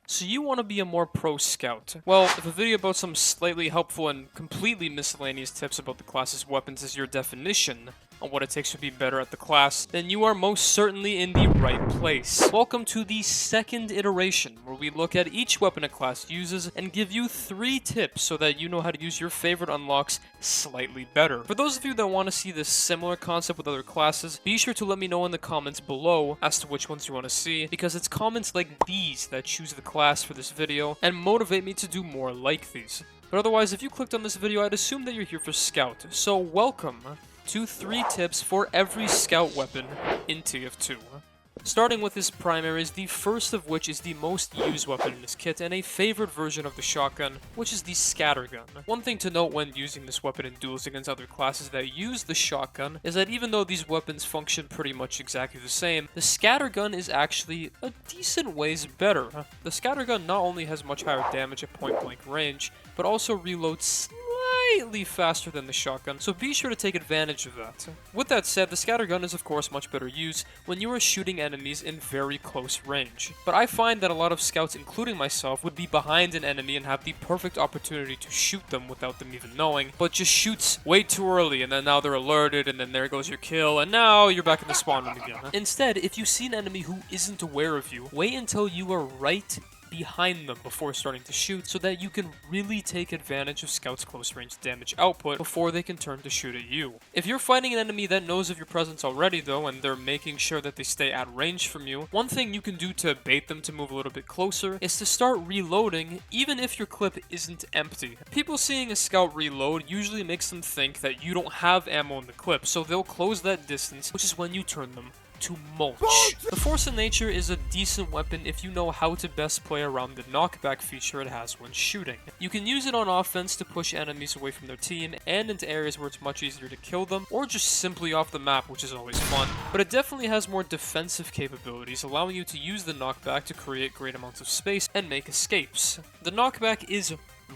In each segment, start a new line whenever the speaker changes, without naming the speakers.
So you want to be a more pro scout. Well, if a video about some slightly helpful and completely miscellaneous tips about the class's weapons is your definition on what it takes to be better at the class, then you are most certainly in the right place. Welcome to the second iteration, where we look at each weapon a class uses and give you 3 tips so that you know how to use your favorite unlocks slightly better. For those of you that want to see this similar concept with other classes, be sure to let me know in the comments below as to which ones you want to see, because it's comments like these that choose the class for this video and motivate me to do more like these. But otherwise, if you clicked on this video, I'd assume that you're here for Scout, so welcome to 3 tips for every Scout weapon in TF2. Starting with his primaries, the first of which is the most used weapon in this kit and a favorite version of the shotgun, which is the Scattergun. One thing to note when using this weapon in duels against other classes that use the shotgun is that even though these weapons function pretty much exactly the same, the Scattergun is actually a decent ways better. The Scattergun not only has much higher damage at point blank range, but also reloads slightly faster than the shotgun, so be sure to take advantage of that. With that said, the Scattergun is of course much better used when you are shooting enemies in very close range. But I find that a lot of scouts, including myself, would be behind an enemy and have the perfect opportunity to shoot them without them even knowing, but just shoots way too early, and then now they're alerted, and then there goes your kill, and now you're back in the spawn room again. Instead, if you see an enemy who isn't aware of you, wait until you are right behind them before starting to shoot, so that you can really take advantage of Scout's close range damage output before they can turn to shoot at you. If you're fighting an enemy that knows of your presence already though, and they're making sure that they stay at range from you, one thing you can do to bait them to move a little bit closer is to start reloading even if your clip isn't empty. People seeing a Scout reload usually makes them think that you don't have ammo in the clip, so they'll close that distance, which is when you turn them to mulch. The Force of Nature is a decent weapon if you know how to best play around the knockback feature it has when shooting. You can use it on offense to push enemies away from their team and into areas where it's much easier to kill them, or just simply off the map, which is always fun. But it definitely has more defensive capabilities, allowing you to use the knockback to create great amounts of space and make escapes. The knockback is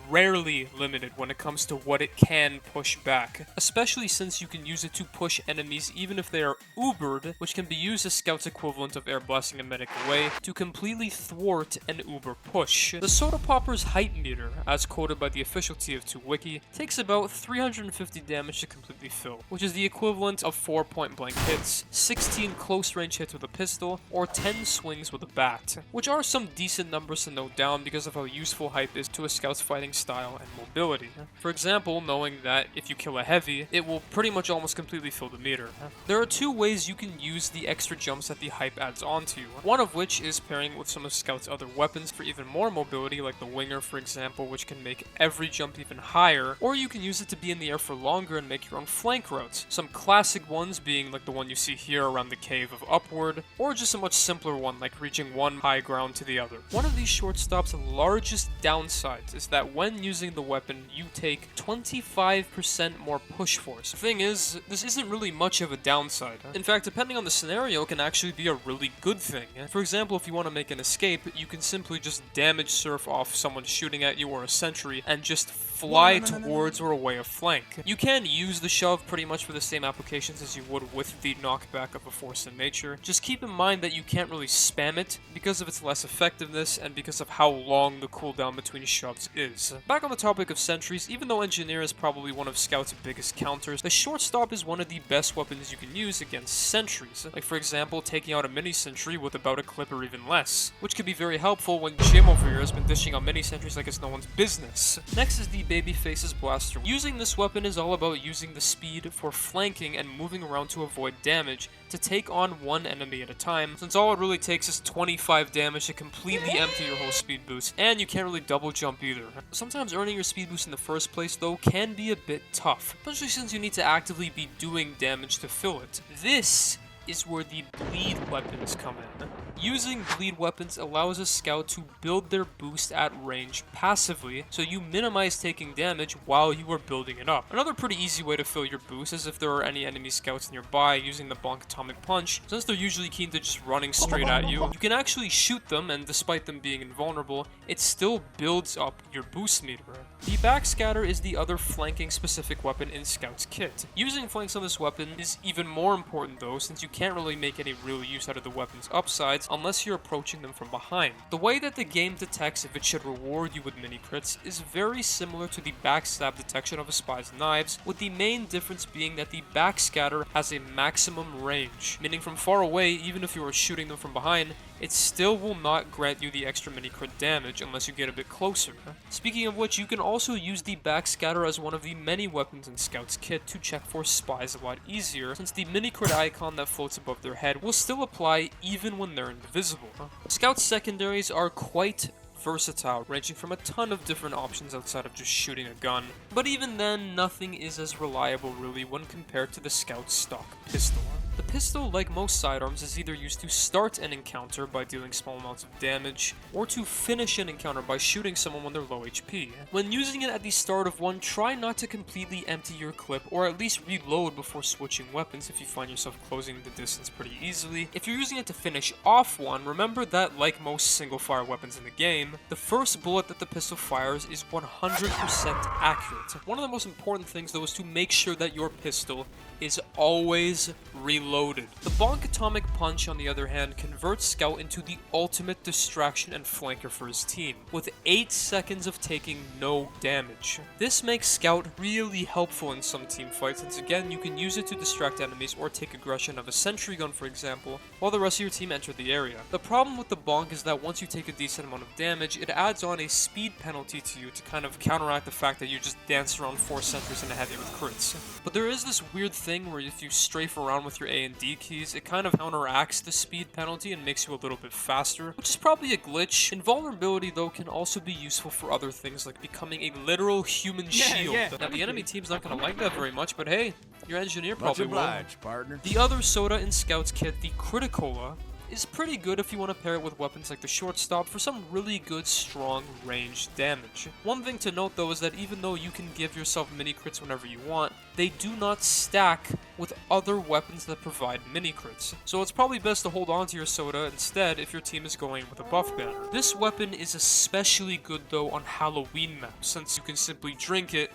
rarely limited when it comes to what it can push back, especially since you can use it to push enemies even if they are ubered, which can be used as Scout's equivalent of air blasting a medic away to completely thwart an uber push. The Soda Popper's height meter, as quoted by the official TF2 wiki, takes about 350 damage to completely fill, which is the equivalent of 4 point-blank hits, 16 close-range hits with a pistol, or 10 swings with a bat, which are some decent numbers to note down because of how useful hype is to a Scout's fighting style and mobility. For example, knowing that if you kill a heavy, it will pretty much almost completely fill the meter. There are 2 ways you can use the extra jumps that the hype adds onto you, one of which is pairing with some of Scout's other weapons for even more mobility, like the Winger for example, which can make every jump even higher, or you can use it to be in the air for longer and make your own flank routes. Some classic ones being like the one you see here around the cave of Upward, or just a much simpler one like reaching one high ground to the other. One of these shortstop's largest downsides is that when using the weapon, you take 25% more push force. The thing is, this isn't really much of a downside. In fact, depending on the scenario, it can actually be a really good thing. For example, if you want to make an escape, you can simply just damage surf off someone shooting at you or a sentry and just fly towards or away a flank. You can use the shove pretty much for the same applications as you would with the knockback of a Force in Nature. Just keep in mind that you can't really spam it because of its less effectiveness and because of how long the cooldown between shoves is. Back on the topic of sentries, even though Engineer is probably one of Scout's biggest counters, the shortstop is one of the best weapons you can use against sentries. Like for example, taking out a mini sentry with about a clip or even less, which could be very helpful when Jim over here has been dishing out mini sentries like it's no one's business. Next is the Babyface's Blaster. Using this weapon is all about using the speed for flanking and moving around to avoid damage to take on one enemy at a time, since all it really takes is 25 damage to completely empty your whole speed boost, and you can't really double jump either. Sometimes earning your speed boost in the first place though can be a bit tough, especially since you need to actively be doing damage to fill it. This is where the bleed weapons come in. Using bleed weapons allows a scout to build their boost at range passively, so you minimize taking damage while you are building it up. Another pretty easy way to fill your boost is if there are any enemy scouts nearby using the Bonk Atomic Punch. Since they're usually keen to just running straight at you, you can actually shoot them, and despite them being invulnerable, it still builds up your boost meter. The Backscatter is the other flanking specific weapon in Scout's kit. Using flanks on this weapon is even more important though, since you can't really make any real use out of the weapon's upsides unless you're approaching them from behind. The way that the game detects if it should reward you with mini crits is very similar to the backstab detection of a spy's knives, with the main difference being that the backscatter has a maximum range, meaning from far away, even if you are shooting them from behind, it still will not grant you the extra mini crit damage unless you get a bit closer. Speaking of which, you can also use the backscatter as one of the many weapons in Scout's kit to check for spies a lot easier, since the mini crit icon that floats above their head will still apply even when they're invisible. Scout's secondaries are quite versatile, ranging from a ton of different options outside of just shooting a gun, but even then, nothing is as reliable really when compared to the Scout's stock pistol. The pistol, like most sidearms, is either used to start an encounter by dealing small amounts of damage, or to finish an encounter by shooting someone when they're low HP. When using it at the start of one, try not to completely empty your clip, or at least reload before switching weapons if you find yourself closing the distance pretty easily. If you're using it to finish off one, remember that, like most single-fire weapons in the game, the first bullet that the pistol fires is 100% accurate. One of the most important things, though, is to make sure that your pistol is always reloaded. The Bonk Atomic Punch, on the other hand, converts Scout into the ultimate distraction and flanker for his team, with 8 seconds of taking no damage. This makes Scout really helpful in some team fights, since again, you can use it to distract enemies or take aggression of a sentry gun, for example, while the rest of your team enter the area. The problem with the Bonk is that once you take a decent amount of damage, it adds on a speed penalty to you to kind of counteract the fact that you just dance around 4 sentries in a heavy with crits. But there is this weird thing where if you strafe around with your A and D keys, it kind of counteracts the speed penalty and makes you a little bit faster, which is probably a glitch. Invulnerability, though, can also be useful for other things, like becoming a literal human shield. Now, the enemy team's not going to like that very much, but hey, your engineer probably will.
Partner.
The other soda in Scout's kit, the Criticola, is pretty good if you want to pair it with weapons like the shortstop for some really good strong range damage. One thing to note though is that even though you can give yourself mini crits whenever you want, they do not stack with other weapons that provide mini crits. So it's probably best to hold on to your soda instead if your team is going with a buff banner. This weapon is especially good though on Halloween maps, since you can simply drink it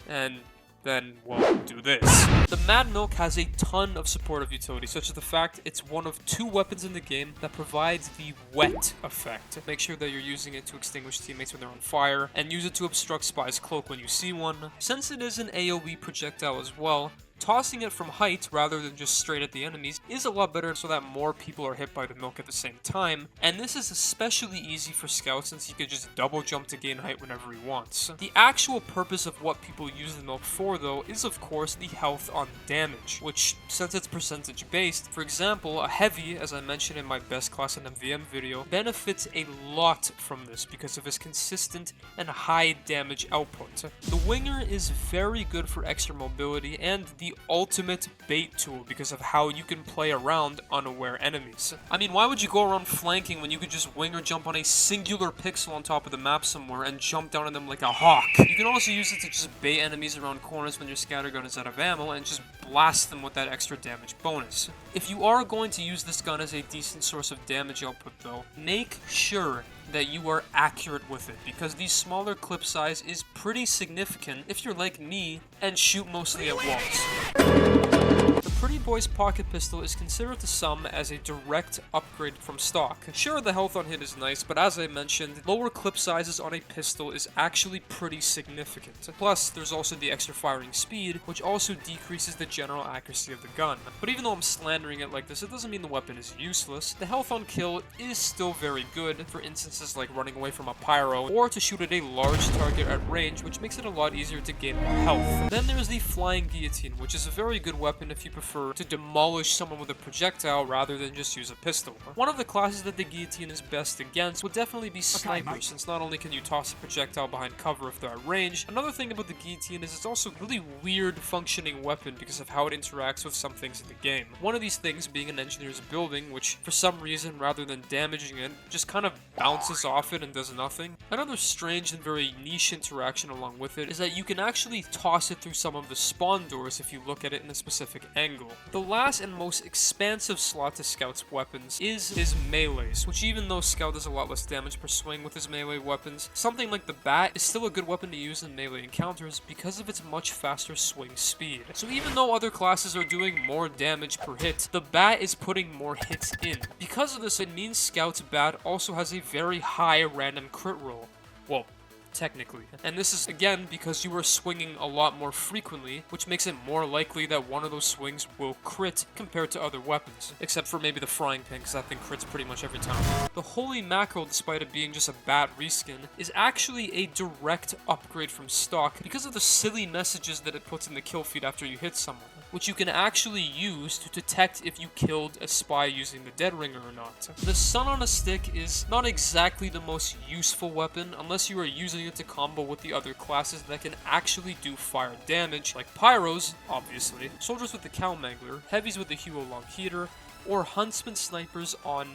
and then, well, do this. The Mad Milk has a ton of supportive utility, such as the fact it's one of 2 weapons in the game that provides the wet effect. Make sure that you're using it to extinguish teammates when they're on fire, and use it to obstruct Spy's cloak when you see one. Since it is an AoE projectile as well, tossing it from height rather than just straight at the enemies is a lot better so that more people are hit by the milk at the same time, and this is especially easy for Scout since he could just double jump to gain height whenever he wants. The actual purpose of what people use the milk for though is of course the health on damage, which since it's percentage based, for example, a heavy, as I mentioned in my best class in MVM video, benefits a lot from this because of his consistent and high damage output. The Winger is very good for extra mobility and the ultimate bait tool because of how you can play around unaware enemies. I mean, why would you go around flanking when you could just wing or jump on a singular pixel on top of the map somewhere and jump down on them like a hawk? You can also use it to just bait enemies around corners when your scattergun is out of ammo and just blast them with that extra damage bonus. If you are going to use this gun as a decent source of damage output though, make sure that you are accurate with it, because the smaller clip size is pretty significant if you're like me and shoot mostly at walls. The Pretty Boy's pocket pistol is considered to some as a direct upgrade from stock. Sure, the health on hit is nice, but as I mentioned, lower clip sizes on a pistol is actually pretty significant. Plus, there's also the extra firing speed, which also decreases the general accuracy of the gun. But even though I'm slandering it like this, it doesn't mean the weapon is useless. The health on kill is still very good for instances like running away from a pyro, or to shoot at a large target at range, which makes it a lot easier to gain more health. Then there's the Flying Guillotine, which is a very good weapon if you prefer to demolish someone with a projectile rather than just use a pistol. One of the classes that the Guillotine is best against would definitely be Sniper, since not only can you toss a projectile behind cover if they're at range, another thing about the Guillotine is it's also a really weird functioning weapon because of how it interacts with some things in the game. One of these things being an engineer's building, which for some reason, rather than damaging it, just kind of bounces off it and does nothing. Another strange and very niche interaction along with it is that you can actually toss it through some of the spawn doors if you look at it in a specific angle. brutal. The last and most expansive slot to Scout's weapons is his melees, which even though Scout does a lot less damage per swing with his melee weapons, something like the bat is still a good weapon to use in melee encounters because of its much faster swing speed. So even though other classes are doing more damage per hit, the bat is putting more hits in. Because of this, it means Scout's bat also has a very high random crit roll. Well, technically. And this is, again, because you are swinging a lot more frequently, which makes it more likely that one of those swings will crit compared to other weapons. Except for maybe the frying pan, because that thing crits pretty much every time. The Holy Mackerel, despite it being just a bat reskin, is actually a direct upgrade from stock because of the silly messages that it puts in the kill feed after you hit someone, which you can actually use to detect if you killed a spy using the Dead Ringer or not. The Sun on a Stick is not exactly the most useful weapon unless you are using it to combo with the other classes that can actually do fire damage, like Pyros, obviously, Soldiers with the Cow Mangler, Heavies with the Huo Long Heater, or Huntsman Snipers on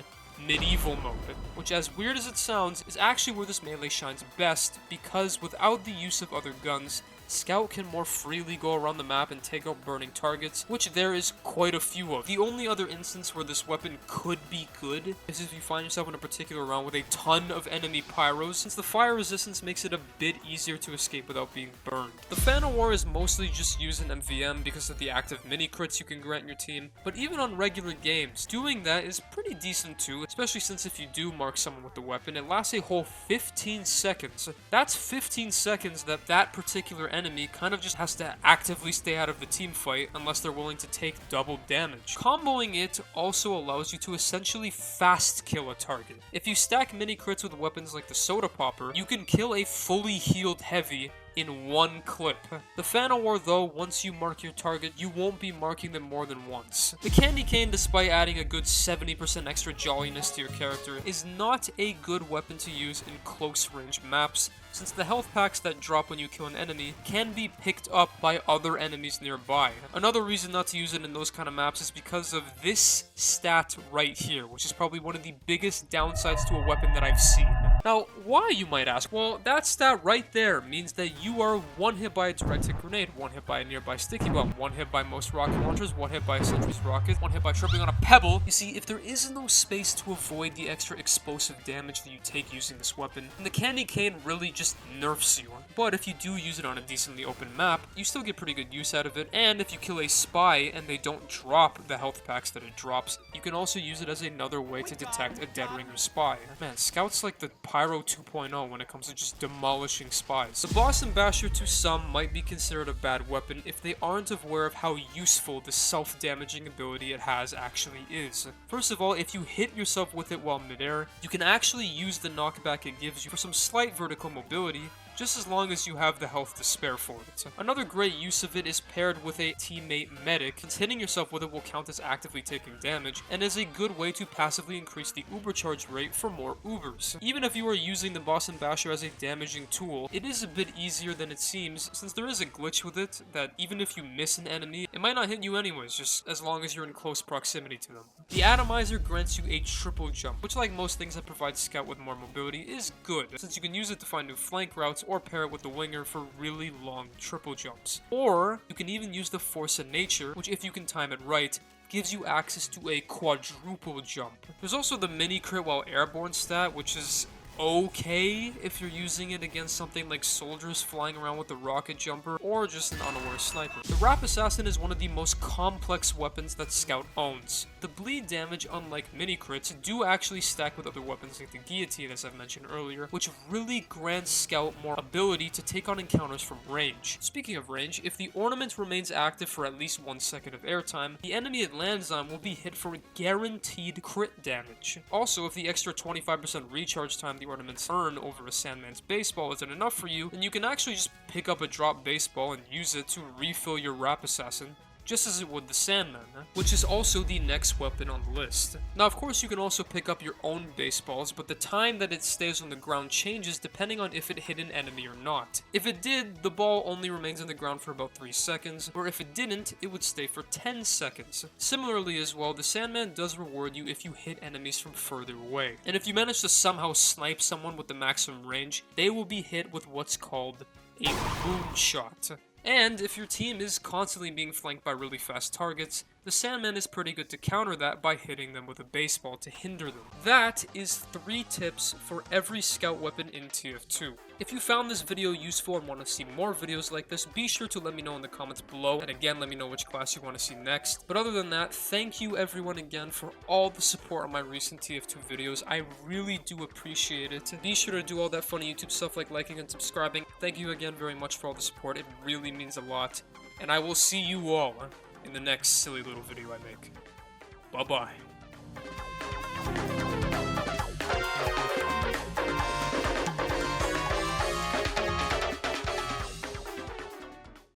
Medieval mode, which, as weird as it sounds, is actually where this melee shines best because without the use of other guns, Scout can more freely go around the map and take out burning targets, which there is quite a few of. The only other instance where this weapon could be good is if you find yourself in a particular round with a ton of enemy pyros, since the fire resistance makes it a bit easier to escape without being burned. The Fan of War is mostly just used in MVM because of the active mini crits you can grant your team, but even on regular games, doing that is pretty decent too, especially since if you do mark someone with the weapon, it lasts a whole 15 seconds. That's 15 seconds that particular enemy kind of just has to actively stay out of the team fight unless they're willing to take double damage. Comboing it also allows you to essentially fast kill a target. If you stack mini crits with weapons like the Soda Popper, you can kill a fully healed heavy in one clip. The Fan of War, though, once you mark your target, you won't be marking them more than once. The Candy Cane, despite adding a good 70% extra jolliness to your character, is not a good weapon to use in close range maps, since the health packs that drop when you kill an enemy can be picked up by other enemies nearby. Another reason not to use it in those kind of maps is because of this stat right here, which is probably one of the biggest downsides to a weapon that I've seen. Now, why, you might ask? Well, that stat right there means that you are one hit by a direct hit grenade, one hit by a nearby sticky bomb, one hit by most rocket launchers, one hit by a sentry's rocket, one hit by tripping on a pebble. You see, if there is no space to avoid the extra explosive damage that you take using this weapon, then the Candy Cane really just nerfs you. But if you do use it on a decently open map, you still get pretty good use out of it, and if you kill a spy and they don't drop the health packs that it drops, you can also use it as another way to detect a Dead Ringer spy. Man, Scout's like the Pyro 2.0 when it comes to just demolishing spies. The Boston Basher to some might be considered a bad weapon if they aren't aware of how useful the self-damaging ability it has actually is. First of all, if you hit yourself with it while midair, you can actually use the knockback it gives you for some slight vertical mobility, just as long as you have the health to spare for it. Another great use of it is paired with a teammate medic, since hitting yourself with it will count as actively taking damage, and is a good way to passively increase the uber charge rate for more ubers. Even if you are using the Boston Basher as a damaging tool, it is a bit easier than it seems, since there is a glitch with it that even if you miss an enemy, it might not hit you anyways, just as long as you're in close proximity to them. The Atomizer grants you a triple jump, which, like most things that provide Scout with more mobility, is good, since you can use it to find new flank routes or pair it with the Winger for really long triple jumps. Or you can even use the Force of Nature, which, if you can time it right, gives you access to a quadruple jump. There's also the mini crit while airborne stat, which is okay if you're using it against something like soldiers flying around with a rocket jumper or just an unaware sniper. The Rap Assassin is one of the most complex weapons that Scout owns. The bleed damage, unlike mini crits, do actually stack with other weapons like the Guillotine, as I've mentioned earlier, which really grants Scout more ability to take on encounters from range. Speaking of range, if the ornament remains active for at least 1 second of airtime, the enemy it lands on will be hit for guaranteed crit damage. Also, if the extra 25% recharge time the ornaments earn over a Sandman's baseball isn't enough for you, then you can actually just pick up a drop baseball and use it to refill your Rap Assassin, just as it would the Sandman, which is also the next weapon on the list. Now, of course, you can also pick up your own baseballs, but the time that it stays on the ground changes depending on if it hit an enemy or not. If it did, the ball only remains on the ground for about 3 seconds, or if it didn't, it would stay for 10 seconds. Similarly as well, the Sandman does reward you if you hit enemies from further away. And if you manage to somehow snipe someone with the maximum range, they will be hit with what's called a moonshot. And if your team is constantly being flanked by really fast targets, the Sandman is pretty good to counter that by hitting them with a baseball to hinder them. That is 3 tips for every scout weapon in TF2. If you found this video useful and want to see more videos like this, be sure to let me know in the comments below, and again, let me know which class you want to see next. But other than that, thank you everyone again for all the support on my recent TF2 videos. I really do appreciate it. Be sure to do all that funny YouTube stuff like liking and subscribing. Thank you again very much for all the support. It really means a lot. And I will see you all in the next silly little video I make. Bye-bye.